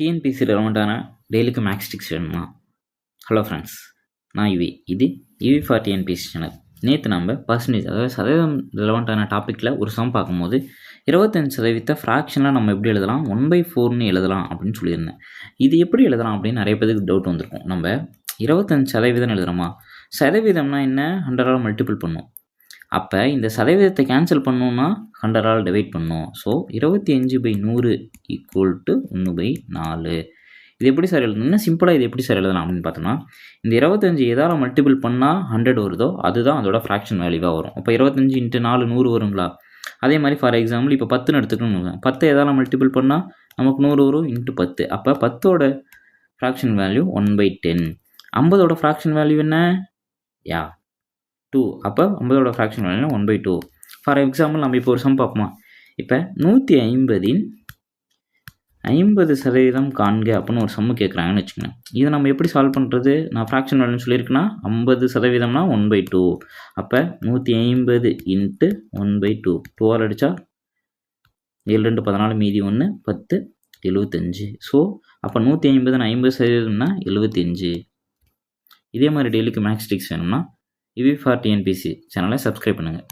TNPSC ரெலவெண்ட்டான டெய்லிக்கு maths Dix வேணுமா? Hello friends, நான் இது ஃபார் டிஎன்பிசி சேனல். நேற்று நம்ம பர்சன்டேஜ், அதாவது சதவீதம் ரெலவெண்ட்டான டாப்பிக்கில் ஒரு சம் பார்க்கும்போது 25% ஃப்ராக்ஷனில் நம்ம எப்படி எழுதலாம், 1/4 எழுதலாம் அப்படின்னு சொல்லியிருந்தேன். இது எப்படி எழுதலாம் அப்படின்னு நிறைய பேருக்கு டவுட் வந்திருக்கும். நம்ம 25% எழுதுகிறோமா, சதவீதம்னா என்ன, 100ஆல் மல்டிபிள் பண்ணும். அப்போ இந்த சதவீதத்தை கேன்சல் பண்ணணுன்னா 100ஆல் டிவைட் பண்ணணும். ஸோ 25/100 = 1/4. இது எப்படி சார் எழுதணும்? இன்னும் சிம்பிளாக இது எப்படி சார் எழுதலாம் அப்படின்னு பார்த்தோம்னா, இந்த 25 எதால் மல்டிபிள் பண்ணால் 100 வருதோ அதுதான் அதோட ஃப்ராக்ஷன் வேல்யூவாக வரும். அப்போ 25 × 4 100 வருங்களா? அதே மாதிரி ஃபார் எக்ஸாம்பிள் இப்போ 10 எடுத்துக்கணும். 10 எதால் மல்டிபிள் பண்ணால் நமக்கு 100 வரும் × 10. அப்போ 10ஓட ஃப்ராக்ஷன் வேல்யூ 1/10. 50ஓட ஃப்ராக்ஷன் வேல்யூ என்ன? 2. அப்போ 50ஓட ஃப்ராக்ஷன் வேல்யூ 1/2. ஃபார் எக்ஸாம்பிள் நம்ம இப்போ ஒரு சம் பார்ப்போமா? இப்போ 150இன் 50% காண்க அப்படின்னு ஒரு சம்மு கேட்குறாங்கன்னு வச்சுக்கோங்க. இதை நம்ம எப்படி சால்வ் பண்ணுறது? நான் ஃப்ராக்ஷன் வேல்யூன்னு சொல்லியிருக்கேன்னா 50%னா 1/2. அப்போ 150 × 1/2. 2ஆல் அடித்தா 7 2 14, மீதி 1 10 75. ஸோ அப்போ 150 50%னா 75. இதே மாதிரி டெய்லிக்கு மேக்ஸ் டிக்ஸ் வேணும்னா ஃபார் டிஎன்பிசி சேனலை சப்ஸ்கிரைப் பண்ணுங்கள்.